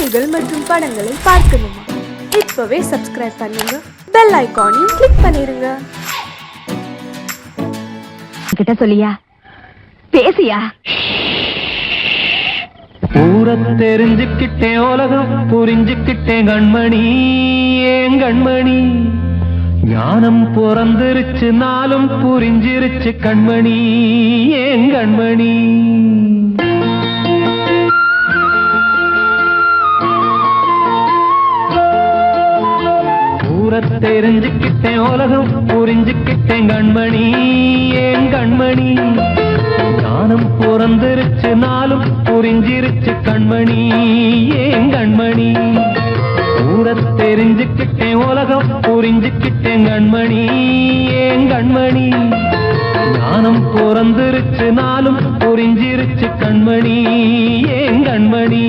செய்திகள் மற்றும் படங்களை பார்க்கணுமா? இப்பவே சப்ஸ்கிரைப் பண்ணுங்க, பெல் ஐகானையும் கிளிக் பண்ணிருங்க. கிட்ட சொல்லியா பேசியா? ஊர தெரிஞ்சுக்கிட்டேன், உலகம் புரிஞ்சுக்கிட்டேன் கண்மணி, ஏன் கண்மணி. ஞானம் பிறந்திருச்சு, நாளும் புரிஞ்சிருச்சு கண்மணி, ஏன் கண்மணி. ஊர தெரிஞ்சுக்கிட்டேன், உலகம் புரிஞ்சுக்கிட்டேன் கண்மணி, ஏன் கண்மணி. ஞானம் பிறந்திருச்சு, நாளும் புரிஞ்சிருச்சு கண்மணி, ஏன் கண்மணி. ஊர தெரிஞ்சுக்கிட்டேன், உலகம் புரிஞ்சுக்கிட்டேன் கண்மணி, ஏன் கண்மணி. ஞானம் பிறந்திருச்சு, நாளும் புரிஞ்சிருச்சு கண்மணி, ஏன் கண்மணி.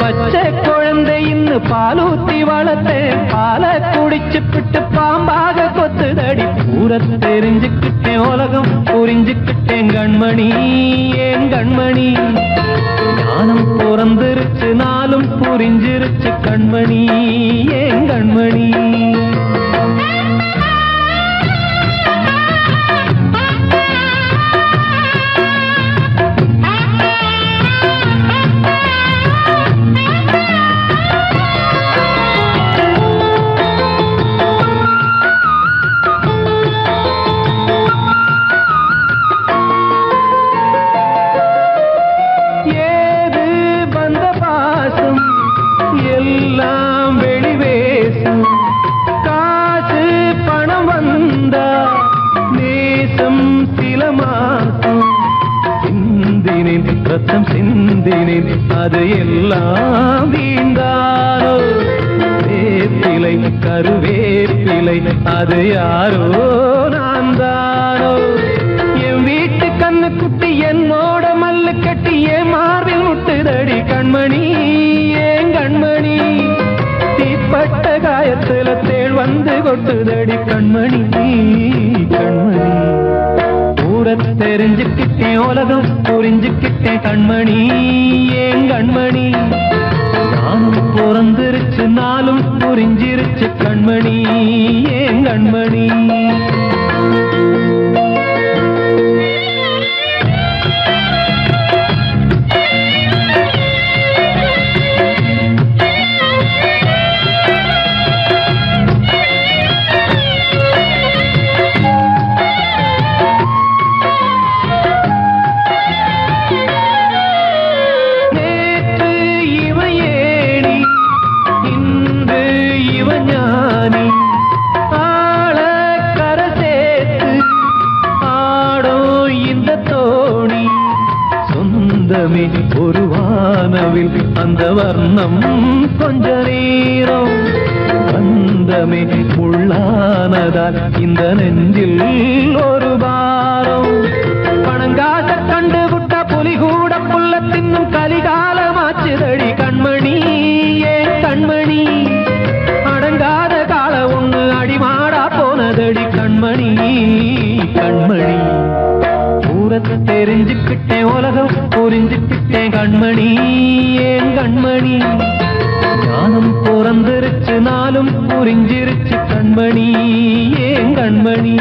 பச்சை குழந்தை இன்னும் பாலூத்தி வளர்த்தேன், பாலை குடிச்சு பிட்டு பாம்பாக கொத்துதடி. ஊர தெரிஞ்சுக்கிட்டேன், உலகம் புரிஞ்சுக்கிட்டேன் கண்மணி, ஏன் கண்மணி. ஞானம் பிறந்திருச்சு, நாளும் புரிஞ்சிருச்சு கண்மணி, ஏன் கண்மணி. எல்லாம் வெளிவேசம், காசு பணம் வந்தா நேசம் சில மாசம். சிந்தினேன் ரத்தம் சிந்தினேன், அது எல்லாம் வீண்டாரோ. வேப்பிலை கருவேப்பிலை, அது யாரோ நான் தானோ. என் வீட்டு கண்ணு குட்டி என்னோட மல்லு கட்டி என் மார்பில் முட்டுதடி கண்மணி, ஏன் கண்மணி. தீப்பட்ட காயத்துல தேள் வந்து கொட்டுதடி கண்மணி, கண்மணி. ஊர தெரிஞ்சுக்கிட்டேன், உலகம் புரிஞ்சுக்கிட்டேன் கண்மணி, ஏன் கண்மணி. ஞானம் பிறந்திருச்சு, நாளும் புரிஞ்சிருச்சு கண்மணி, ஏன் கண்மணி. ஒரு வானவில் அந்த வர்ணம் கொஞ்ச நேரம் வந்தமே உள்ளானதால் இந்த நெஞ்சில் ஒரு பாரம். பணங்காச கண்டு விட்ட புலி கூட புல்ல தின்னும் கலிகாலமாச்சுதடி கண்மணி, ஏன் கண்மணி. அடங்காத கால ஒண்ணு அடிமாடா போனதடி கண்மணி, கண்மணி. தெரிஞ்சுக்கிட்டேன், உலகம் புரிஞ்சுக்கிட்டேன் கண்மணி, ஏன் கண்மணி. ஞானம் பிறந்திருச்சு, நாளும் புரிஞ்சிருச்சு கண்மணி, ஏன் கண்மணி.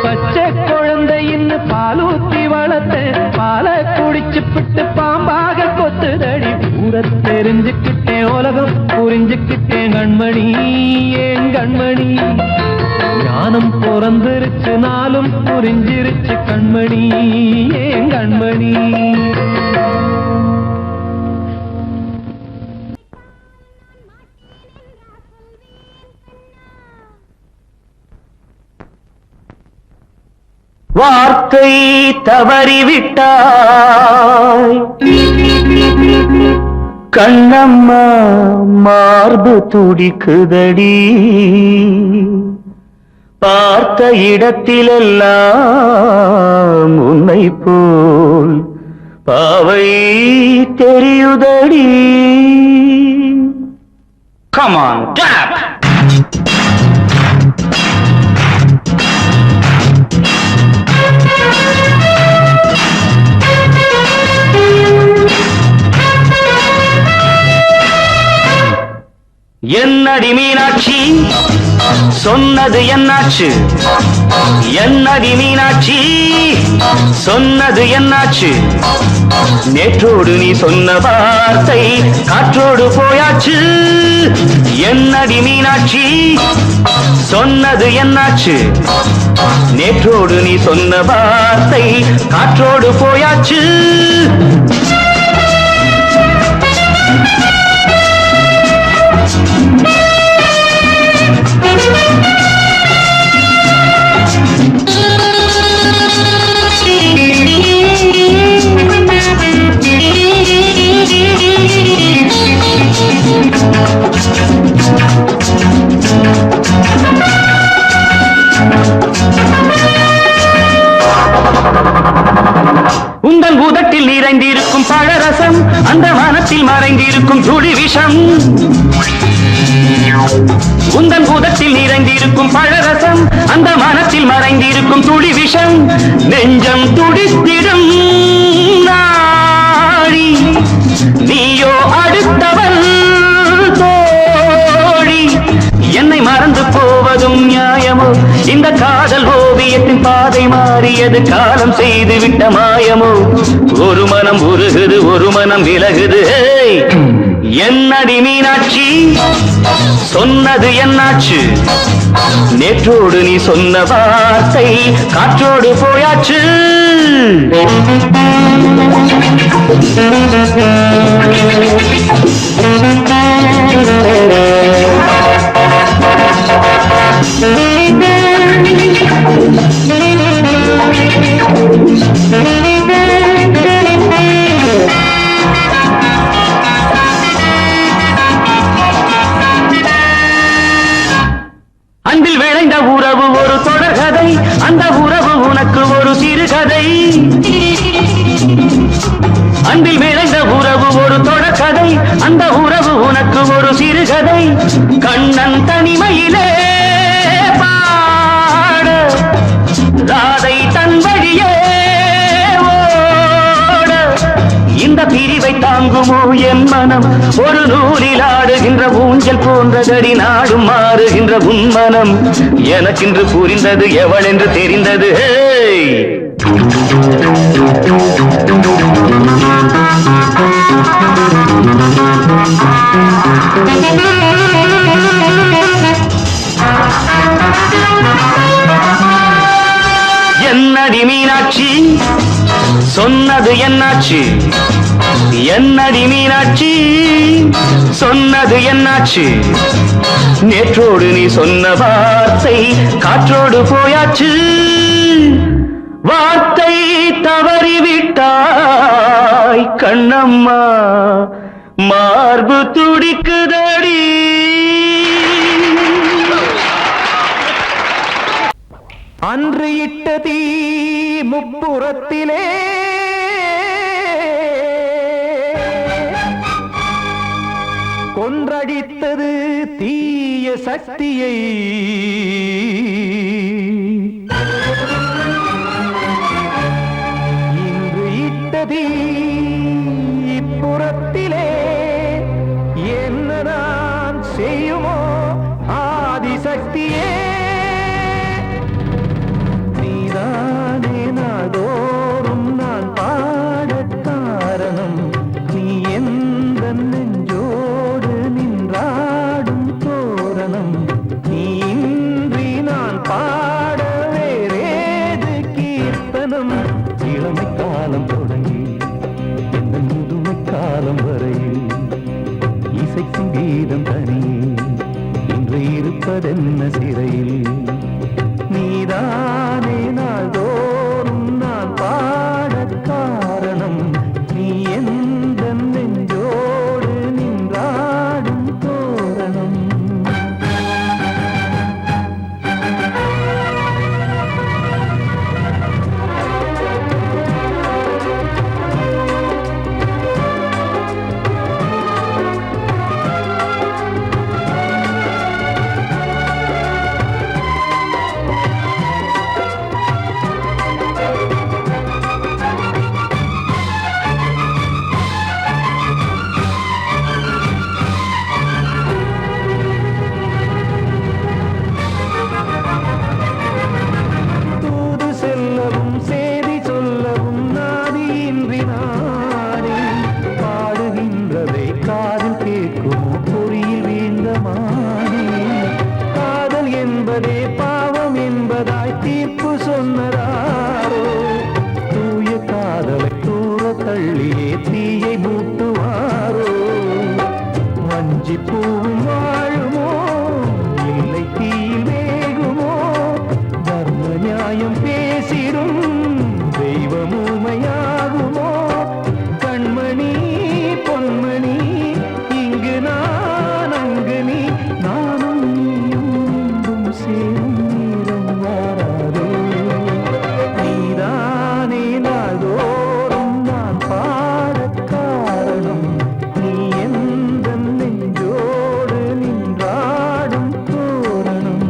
பச்சை குழந்தை இன்னும் பாலூத்தி வளர்த்தேன், பாலை குடிச்சு பிட்டு பாம்பாக கொத்துதடி. ஊர தெரிஞ்சுக்கிட்டேன், உலகம் புரிஞ்சுக்கிட்டேன் கண்மணி, ஏன் கண்மணி. ஞானம் பிறந்திருச்சு, நாளும் புரிஞ்சிருச்சு கண்மணி, ஏன் கண்மணி. வார்த்தை தவறிவிட்டாய் கண்ணம்மா, மார்பு துடிக்குதடி. பார்த்த இடத்திலெல்லாம் உன்னை போல் பாவை தெரியுதடி. Come on, tap! என்னடி மீனாட்சி சொன்னது என்னாச்சு? என்னடி மீனாட்சி சொன்னது என்னாச்சு? நேற்றோடு நீ சொன்ன வார்த்தை காற்றோடு போயாச்சு. என்னடி மீனாட்சி சொன்னது என்னாச்சு? நேற்றோடு நீ சொன்ன வார்த்தை காற்றோடு போயாச்சு. உந்தன் உதட்டில் நிறைந்திருக்கும் பழரசம் அந்த மனத்தில் மறைந்திருக்கும் துளி விஷம். உந்தன் உதட்டில் நிறைந்திருக்கும் பழரசம் அந்த மனத்தில் மறைந்திருக்கும் துளி விஷம். நெஞ்சம் துடித்திடும் நாடி நீயோ அடுத்தவள் தோழி. என்னை மறந்து போவதும் நியாயமோ? இந்த காதல் ஓவியத்தின் பாதை மாறியது காலம் செய்து விட்ட மாயமோ? ஒரு மனம் உருகுது ஒரு மனம் விலகுது. என்னடி மீனாட்சி சொன்னது என்னாச்சு? நேற்றோடு நீ சொன்ன வார்த்தை காற்றோடு போயாச்சு. அன்பில் விளைந்த உறவு ஒரு தொடர்கதை, அந்த உறவு உனக்கு ஒரு சிறுகதை. அன்பில் விளைந்த உறவு ஒரு தொடர்கதை, அந்த உறவு உனக்கு ஒரு சிறுகதை. கண்ணன் தனிமையிலே பாட ராதை தன் வழியே ஓட. இந்த பிரிவை தாங்குமோ என் மனம்? ஒரு நூலில் ஆடுகின்ற ஊஞ்சல் போன்றதடி நாடும் மாறுகின்ற உன்மனம். எனக்கென்று புரிந்தது எவள் என்று தெரிந்தது. என்னடி மீனாட்சி சொன்னது என்னாச்சு? என்னடி மீனாட்சி சொன்னது என்னாச்சு? நேற்றோடு நீ சொன்ன வார்த்தை காற்றோடு போயாச்சு. வார்த்தை தவறிவிட்டாய் கண்ணம்மா, மார்பு துடிக்குதடி. அன்று இட்ட தீ முப்புறத்திலே கொன்றடித்தது தீய சக்தியை. இன்று இட்ட தீ இப்புறத்திலே என்ன நான் செய்யுமோ ஆதிசக்தியே. நீதானே நாடோறும் நான் பாடக் காரணம். நீ எந்த நெஞ்சோடு நின்றாடும் தோரணம். நீ இன்றி நான் பாட வேறேது கீர்த்தனம். இளமை காலம் தொடங்கி எந்த முதுமை காலம் வரையில் இசை சங்கீதம் தனியே இன்று இருப்பதென்ன சிறையில். நீதானே நாள்தோறும் நான் பாடக் காரணம். நீ எந்த நெஞ்சோடு நின்றாடும் தோரணம். வஞ்சி பூவும் வாழுமோ இல்லை தீயில் வேகுமோ தர்ம நியாயம் பேசிடும் தெய்வம் ஊமையாகுமோ கண்மணி பொன்மணி இங்கு நான் அங்கு நீ நானும் நீயும் மீண்டும் சேரும் நேரம் வாராதோ நீதானே நாள்தோறும் நான் பாடக் காரணம் நீ எந்த நெஞ்சோடு நின்றாடும் தோரணம்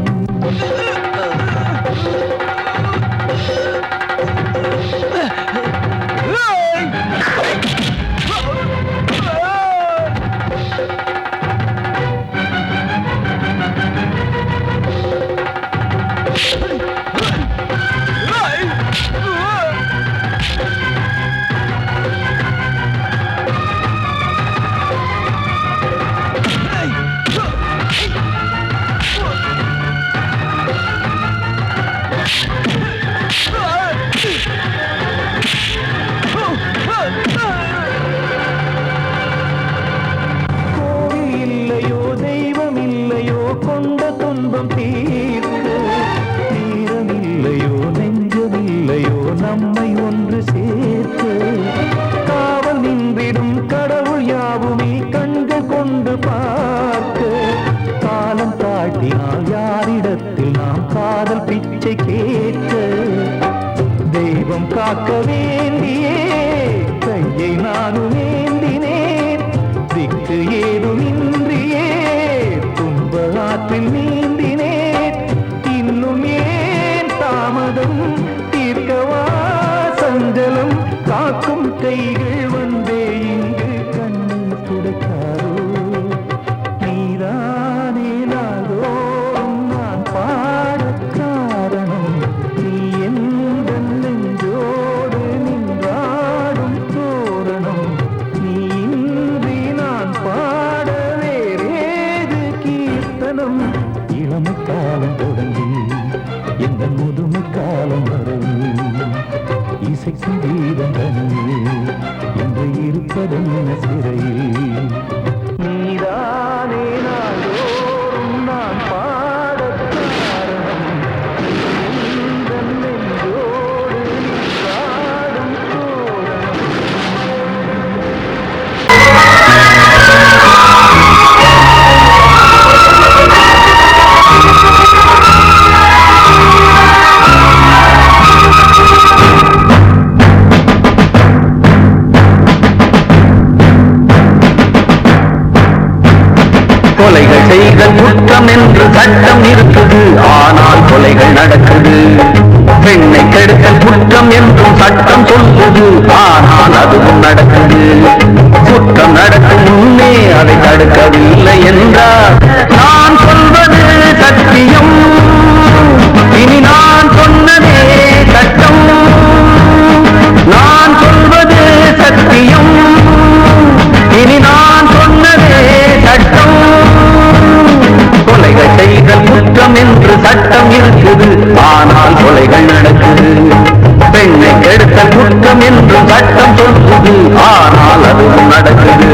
கோவில் இல்லையோ தெய்வம் இல்லையோ கொண்ட துன்பம் தீர்க்க தீரம் இல்லையோ நெஞ்சம் இல்லையோ நம்மை ஒன்று சேர்க்க காவல் நின்றிடும் கடவுள் யாவுமே கண்கள் கொண்டு பார்க்க காலம் தாட்டினால் யாரிடத்தில் நாம் காதல் பிச்சை கேட்க தெய்வம் காக்க வேண்டியே கையை நானும் ஏந்தினேன் திக்கு ஏதுமின்றியே துன்ப ஆற்றில் நீந்தினேன் இன்னும் ஏன் தாமதம் தீர்க்கவா சஞ்சலம் காக்கும் கைகள் வந்தே இங்கு கண்ணீர் துடைக்காரோ நீதானே நாள்தோறும் நான் பாடக் காரணம் நீ எந்த நெஞ்சோடு நின்றாடும் தோரணம் நீ இன்றி நான் பாட வேறேது கீர்த்தனம் இளமை காலம் தொடங்கி எந்த முதுமை காலம் வரை இசைக்கும் கீதம் தனியே என்று இருப்பதென்ன சிறையில் நீதானே நாள்தோறும் நான் பாடக் காரணம் இந்த நெஞ்சோடு நின்றாடும் தோரணம் கொலைகள் செய்தல் குற்றம் என்று சட்டம் இருக்குது, ஆனால் கொலைகள் நடக்குது. பெண்ணை கெடுத்தல் குற்றம் என்றும் சட்டம் சொல்லுது, ஆனால் அதுவும் நடக்குது. குற்றம் நடக்கும் முன்னே அதை தடுக்கவில்லை என்றால் நான் சொல்வது சத்தியம், இனி நான் சொன்னதே சட்டம். நான் சொல்வது சத்தியம், இனி நான் சொன்னதே சட்டம். கொலைகள் செய்தல் குற்றம் என்று சட்டம் இருக்குது, ஆனால் கொலைகள் நடக்குது. பெண்ணை கெடுத்தல் குற்றம் என்று சட்டம் சொல்லுது, ஆனால் அதுவும் நடக்குது.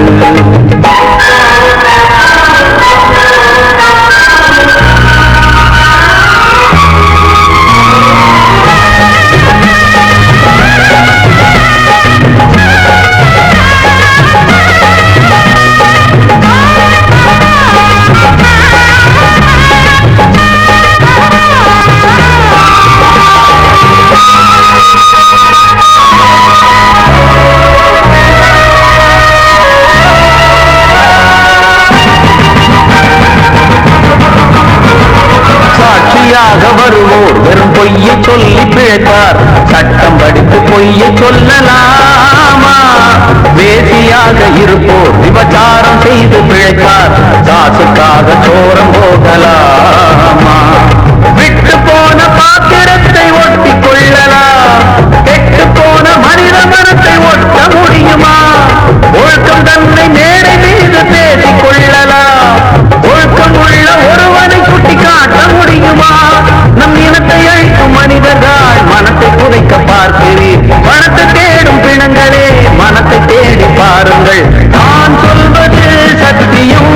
வருவோர் வெறும் பொய்யை சொல்லி பிழைப்பார், சட்டம் படித்து பொய்யை சொல்லலாமா? வேசியாக இருப்போர் விபச்சாரம் செய்து பிழைப்பார், காசுக்காக சோரம் போகலாமா? விட்டு போன பாத்திரத்தை ஒட்டி கொள்ளலாம், கெட்டு போன மனித மனத்தை ஒட்ட முடியுமா? ஒழுக்கம் தன்னை மேடை மீது பேசிக் கொள்ளலாம், ஒழுக்கம் உள்ள ஒருவனை குட்டி காட்ட முடியுமா? நம் இனத்தை அழிக்கும் மனிதர்கள் மனத்தை புதைக்க பார்க்கிறீர், பணத்தை தேடும் பிணங்களே மனத்தை தேடி பாருங்கள். நான் சொல்வது சத்தியம்,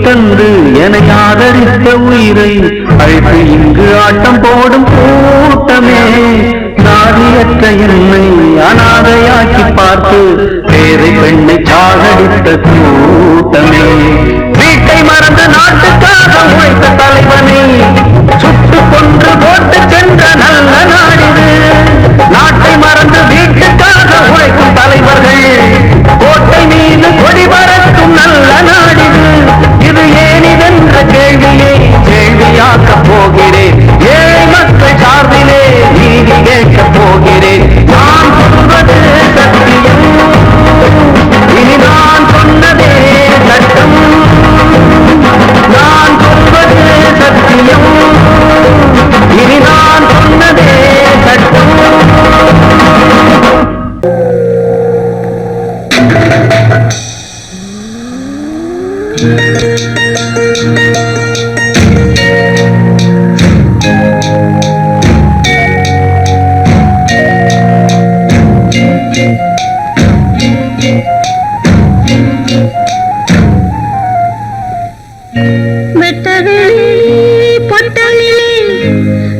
தந்து என ஆதரித்த உயிரை அழைத்து இங்கு ஆட்டம் போடும் கூட்டமே, நாதியற்ற என்னை அனாதையாக்கி பார்த்து பேரை பெண்ணை சாகடித்த கூட்டமே, வீட்டை மறந்து நாட்டுக்காக உழைத்த தலைவனை சுட்டு கொன்று போட்டு சென்ற நல்ல நாடிது, நாட்டை மறந்து வீட்டுக்காக உழைக்கும் தலைவர்கள் கோட்டை மீது கொடி பறக்கும் நல்ல நாடிது, இது ஏனிதென்ற கேள்வியை கேள்வியாக்கப் போகிறேன், ஏழை மக்கள் சார்பிலே நீதி கேட்கப் போகிறேன், நான் சொல்வது சத்தியம், இனி நான் சொன்னதே சட்டம், நான் சொல்வது சத்தியம், இனி நான் சொன்னதே சட்டம். வெட்டது பொட்டலிலே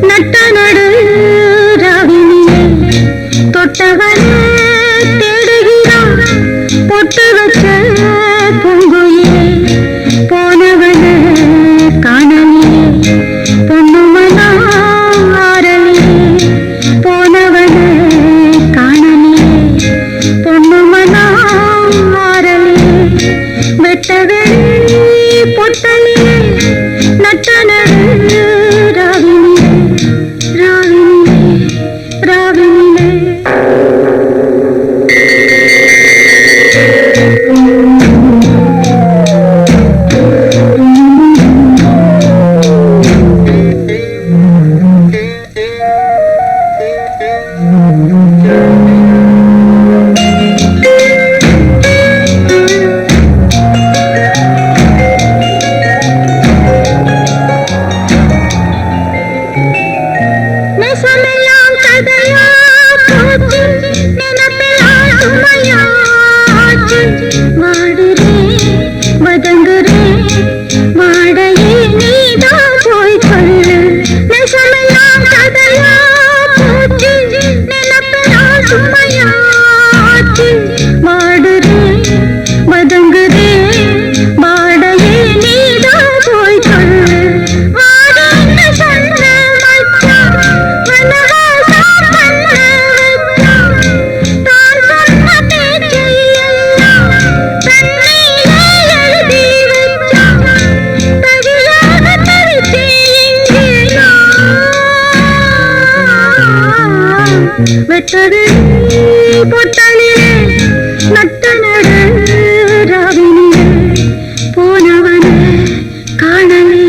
நட்ட நடு ராவினிலே போனவனே காணலே.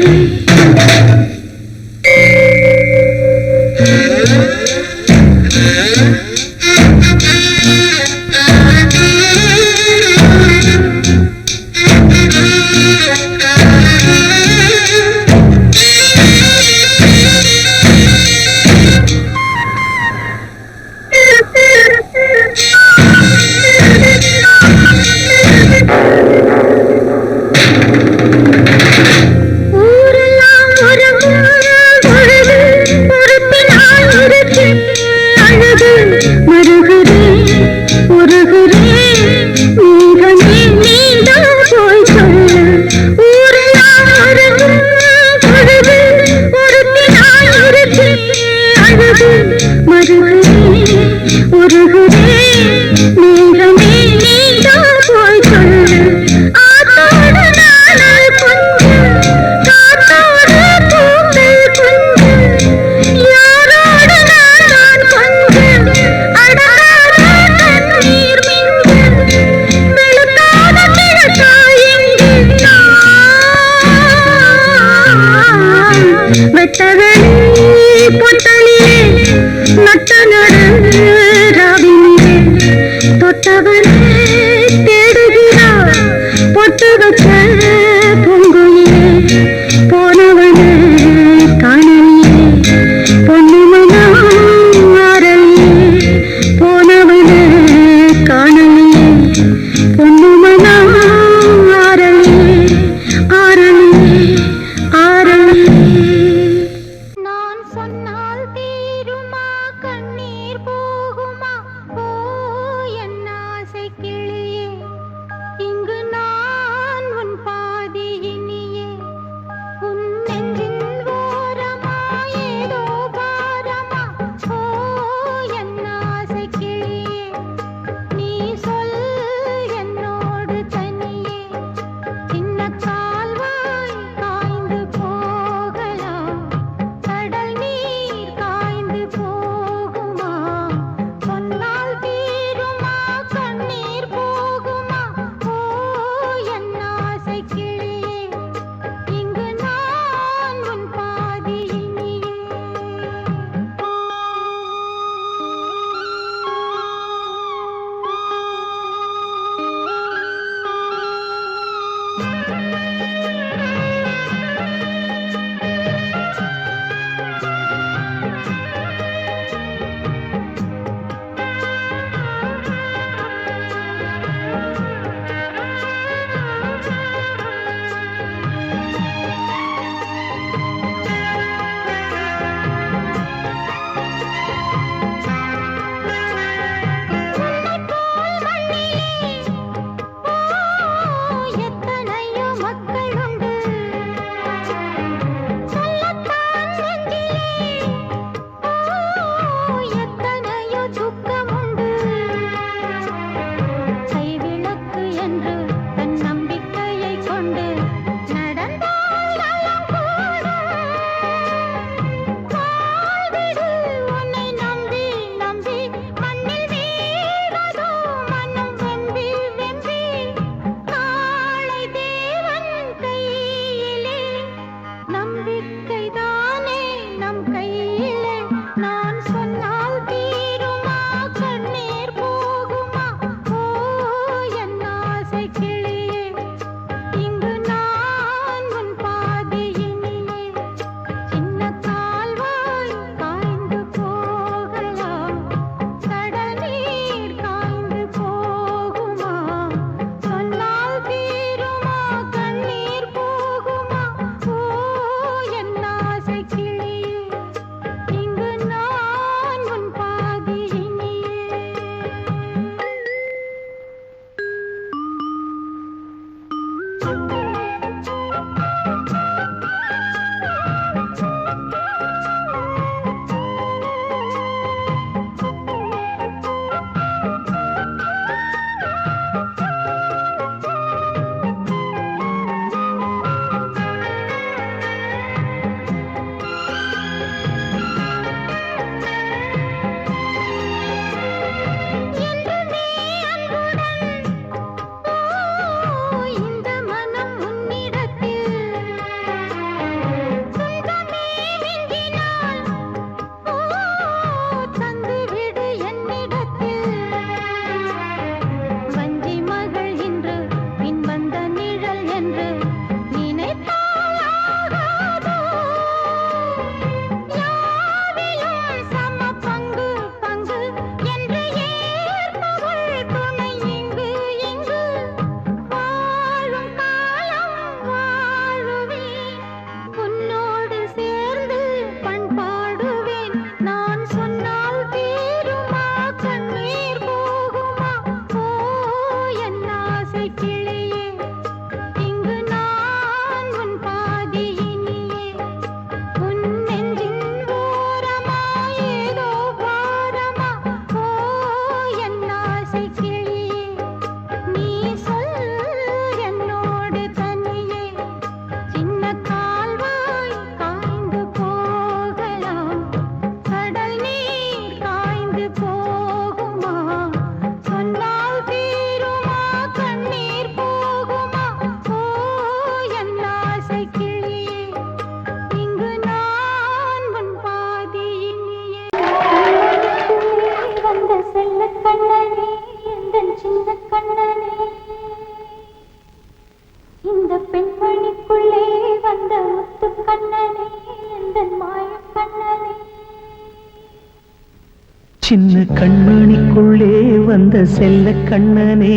சின்ன கண்மணிக்குள்ளே வந்த செல்ல கண்ணனே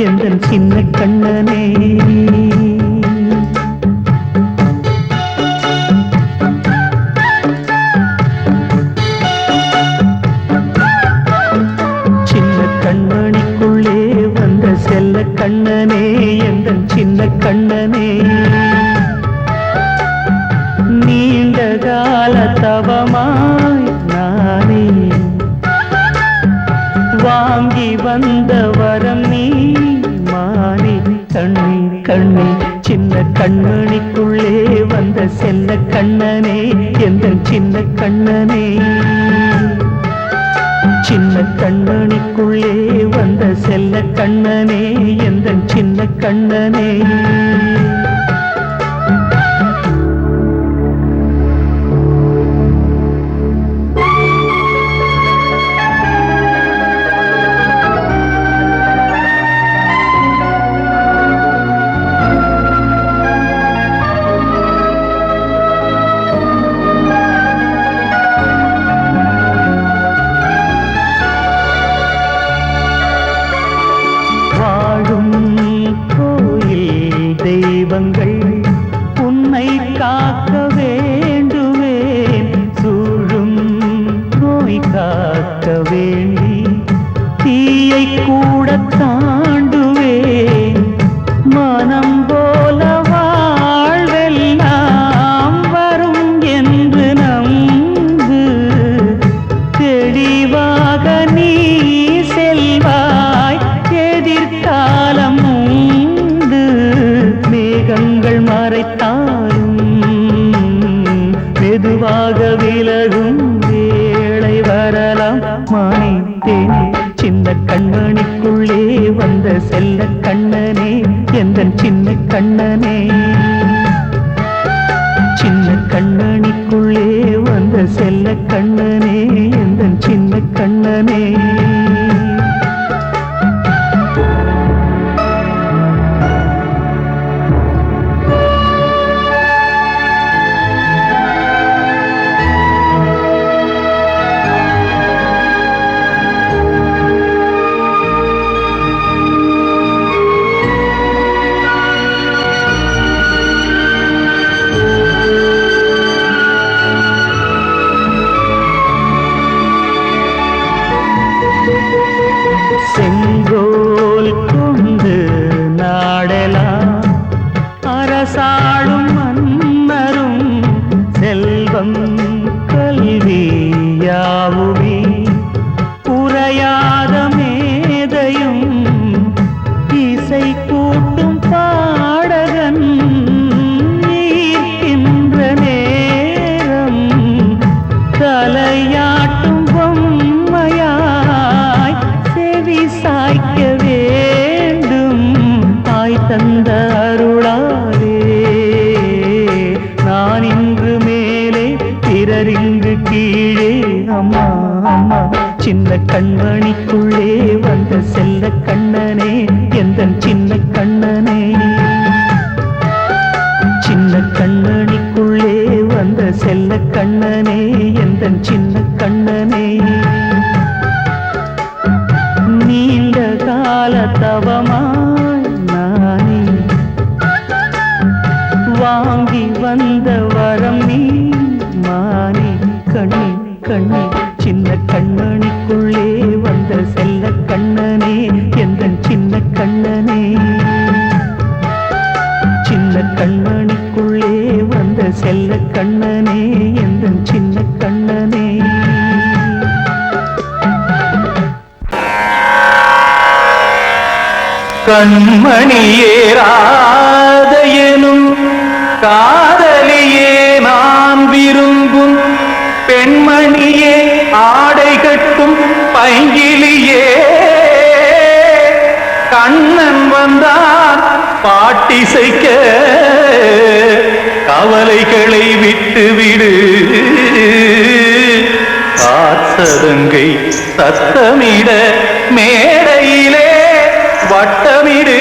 எந்தன் சின்ன கண்ணனே சின்ன கண்மணிக்குள்ளே வந்த செல்ல கண்ணனே எந்தன் சின்ன கண்ணனே நீண்ட கால தவமாய் நானே வாங்கி வந்த வரம் நீ மானே கண்ணே கண்ணே சின்ன கண்மணிக்குள்ளே வந்த செல்ல கண்ணனே எந்தன் சின்ன கண்ணனே சின்ன கண்மணிக்குள்ளே வந்த செல்ல கண்ணனே எந்தன் சின்ன கண்ணனே உன்னை காக்க வேண்டுவேன் சூழும் நோய் காக்க வேண்டி தீயை கூட தாண்டுவேன் மனம் போல வாழ்வெல்லாம் வரும் என்று நம்பு தெளிவாக நீ செல்வாய் எதிர்காலம் மேகங்கள் மறைத்தாலும் மெதுவாக விலகும் வேளை வரலாம் மானே தேனே சின்ன கண்மணிக்குள்ளே வந்த செல்ல கண்ணனே எந்தன் சின்ன கண்ணனே சின்ன கண்மணிக்குள்ளே வந்த செல்ல கண்ணனே எந்தன் சின்ன கண்ணனே செங்கோல் கொண்டு நாடலாம் அரசாளும் மன்னரும் செல்வம் கல்வியாவுமே உரையாத மேதையும் இசை கூட்டும் பாடகன் ஈர்க்கின்ற நேரம் தலையாட்டும் பொம்மையாய் செவி சாய்க்க வேண்டும் தாய் தந்த அருளாலே நான் இன்று மேலே பிறரிங்கு கீழே அம்மா அம்மா சின்ன கண்மணிக்குள்ளே வந்த செல்ல கண்ணனே எந்தன் சின்ன கண்ணனே சின்ன கண்மணிக்குள்ளே வந்த செல்ல கண்ணனே எந்தன் சின்ன கண்ணனே நீண்ட கால தவமாய் நானே வாங்கி வந்த வரம் நீ மானே கண்ணே கண்ணே சின்ன கண்மணிக்குள்ளே வந்த செல்ல கண்ணனே எந்தன் சின்ன கண்ணனே சின்ன கண்மணிக்குள்ளே வந்த செல்ல கண்ணனே எந்தன் சின்ன கண்ணனே கண்மணியேராத எனும் காதலியே நான் விரும்பும் பெண்மணியே ஆடை கட்டும் பைங்கிலியே கண்ணன் வந்தான் பாட்டிசைக்க கவலைகளை விட்டுவிடு சதங்கை சத்தமிட மேடையிலே வட்டமிடு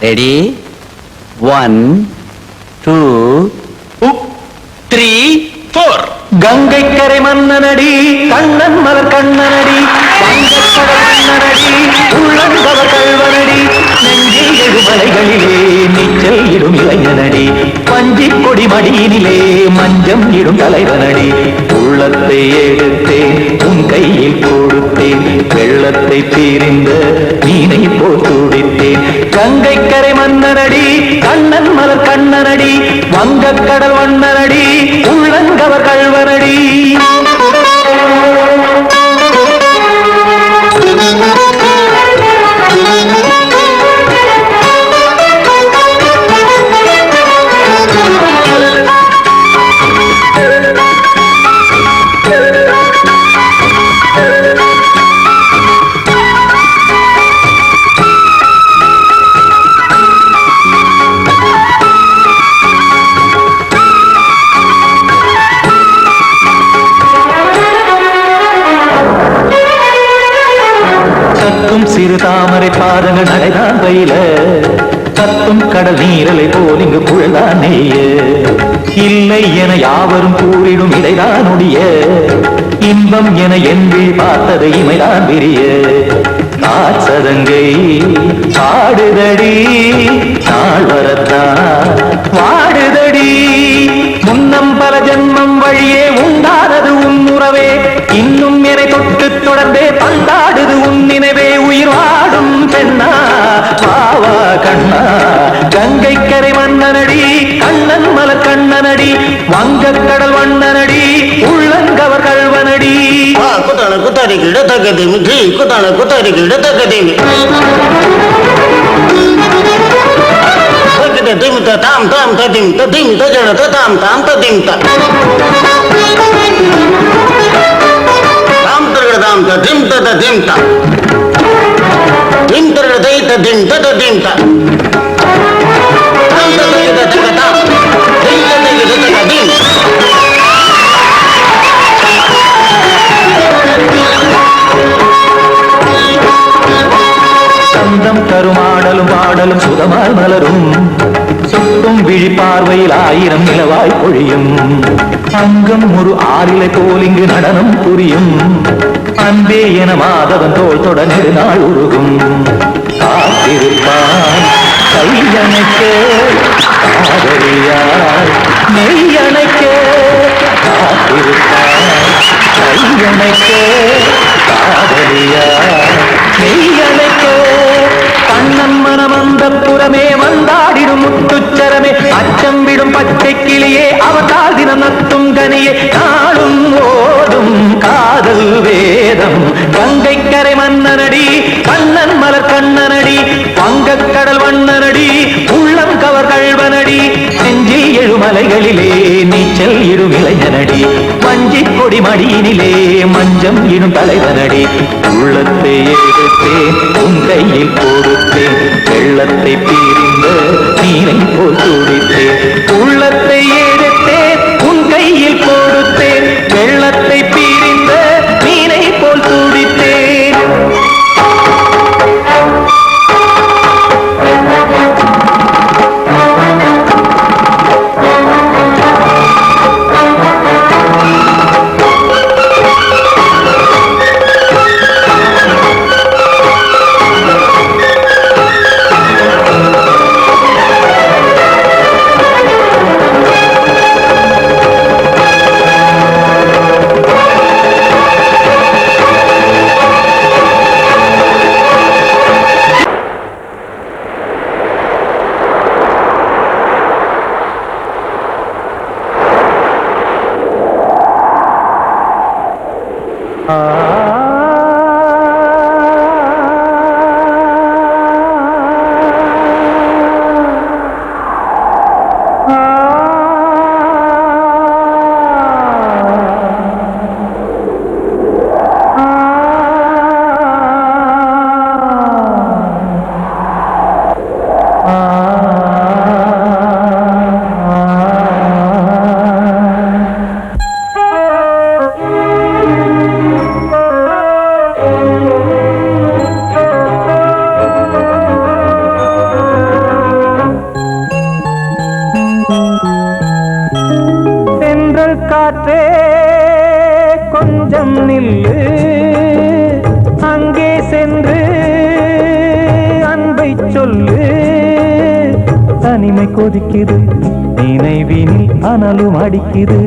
ரெடி 1 2 3 4 கங்கை கரை மன்னனடி கண்ணன் மலர் கண்ணனடி வங்கக்கடல் மன்னனடி உள்ளங்கவர் கல்வனடி நெஞ்சில் எழுமலைகளிலே நீச்சல் இடும் இளைஞனடி பஞ்சிக் கொடி மடியினிலே மஞ்சம் இடும் தலைவனடி உள்ளத்தை எடுத்தேன் உன் கையில் கொடுத்தேன் வெள்ளத்தை தீரிந்த மீனை போல் துடித்தேன் கங்கை கரை மன்னனடி கண்ணன் மலர் கண்ணனடி வங்கக்கடல் வண்ணனடி உள்ளங்கவர் கல்வனடி சிறு தாமரை பாதங்கள் நடைதான் பயில கத்தும் கடல் நீரலை போல் இங்கு புழதான் நெய்ய இல்லை என யாவரும் கூறிடும் இடைதான் ஒடிய இன்பம் என என்று பார்த்தது இமைதான் விரிய நாச்சதங்கை பாடுதடி நாள் வரத்தான் வாடுதடி முன்னம் பல ஜென்மம் வழியே உண்டானது உன் உறவே இன்னும் என்னை தொட்டு தொடர்ந்தே பந்தாடுது உன் நினைவே உயிர் வாடும் பெண்ணா பாவா கண்ணா கங்கை கரை மன்னனடி கண்ணன் மலர் கண்ணனடி வங்கக்கடல் வண்ணனடி உள்ளங்கவர் கல்வனடி குத்தான குத்தாரி கிட தக்கதேமி குத்தான குத்தாரி கிட தக்கதேமி திமித்த தாம் தாம் ததிம் ததிம் தஜன தாம் தாம் ததிம் தாம் தாம் ததிம் ததிம் தாம் திம் தர தை ததிம் ததிம் தாம் தாம் ததிம் ததிம் தாம் திம் ததிம் ததிம் சந்தம் தருமாடலும் பாடலும் சுதமால் மலரும் சுட்டும் விழி பார்வையில் ஆயிரம் நிலவாய் பொழியும் அங்கம் ஒரு ஆறிலை போல் இங்கு நடனம் புரியும் அன்பே என மாதவன் தோள் தொட நெடுநாள் உருகும் காத்திருப்பான் கையணைக்க காதலியாய் மெய்யணைக்க காத்திருப்பான் கையணைக்க காதலியாய் மெய்யணைக்க கண்ணன் மனம் அந்த புறமே வந்தாடிடும் முத்துச்சரமே அச்சம் விடும் பச்சை கிளியே அவதால் தினம் நத்தும் கனியே நாளும் ஓடும் காதல் வேதம் கங்கை கரை மன்னனடி கண்ணன் மலர் கண்ணனடி வங்கக்கடல் வண்ணனடி உள்ளம் கவர் கல்வனடி நெஞ்சில் எழுமலைகளிலே நீச்சல் இடும் இளைஞனடி வஞ்சிக் கொடி மடியினிலே மஞ்சம் இடும் தலைவனடி உள்ளத்தை எடுத்தேன் உன் கையில் கொடுத்தேன் வெள்ளத்தை பீரிந்த நீரை போல் துடித்தேன் உள்ளத்தை எடுத்தேன் உன் கையில் கொடுத்தேன் வெள்ளத்தை பீரிந்த நீரை போல் துடித்தேன் கொஞ்சம் நில்லு அங்கே சென்று அன்பை சொல்லு தனிமை கொதிக்குது நினைவினில் அனலும் அடிக்குது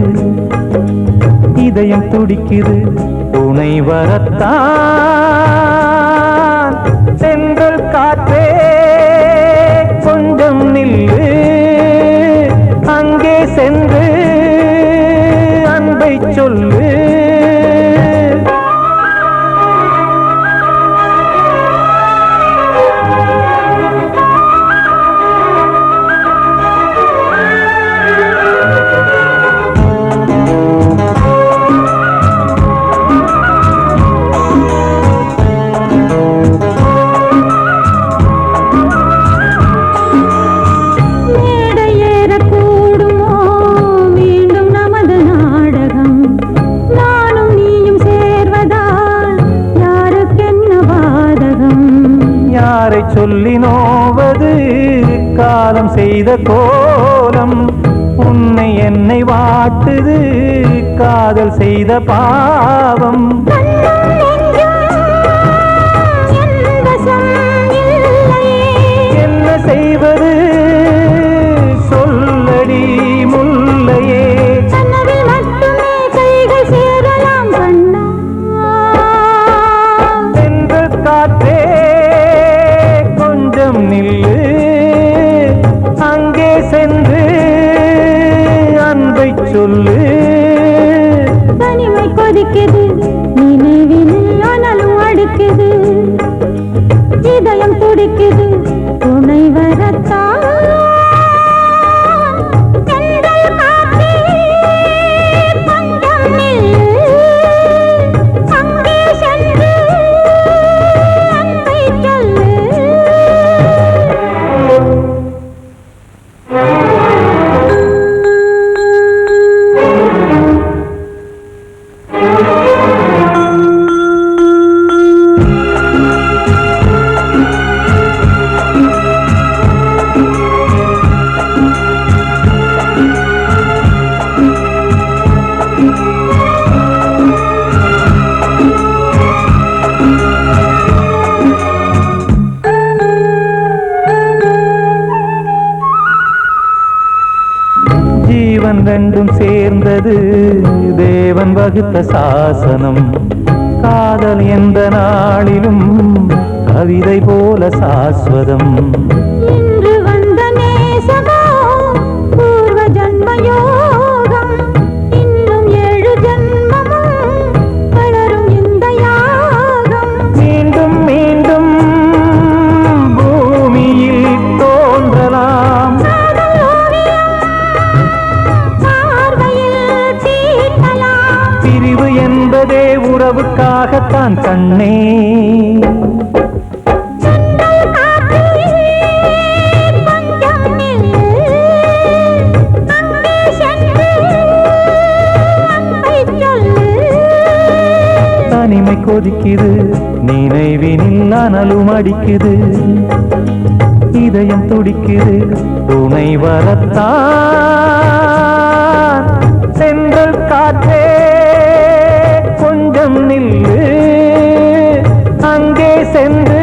இதயம் துடிக்குது துணை வரத்தான் சென்றல் காற்றே கொஞ்சம் நில்லு அங்கே சென்று அன்பை சொல்லு சொல்லி நோவது காலம் செய்த கோலம் உன்னை என்னை வாட்டுது காதல் செய்த பாவம் என்ன செய்வது சொல்லடி முல்லையே சென்ற காற்றே நில்லு அங்கே சென்று அன்பை சொல்லு தனிமை கொதிக்குது நினைவினில் அனலும் அடிக்குது இதயம் துடிக்குது துணை வரத்தான் ஜீவன் ரெண்டும் சேர்ந்தது தேவன் வகுத்த சாசனம் காதல் எந்த நாளிலும் கவிதை போல சாஸ்வதம் இன்று வந்த நேசமோ பூர்வ ஜன்ம யோகம் இன்னும் 7 ஜன்மமும் வளரும் இந்த யாகம் மீண்டும் மீண்டும் பூமியில் தோன்றலாம் பிரிவு என்பதே உறவுக்காகத்தான் கண்ணே தனிமை கொதிக்குது நினைவினில் அனலும் அடிக்குது இதயம் துடிக்குது துணை வரத்தான் சென்றல் காற்றே கொஞ்சம் நில்லு அங்கே சென்று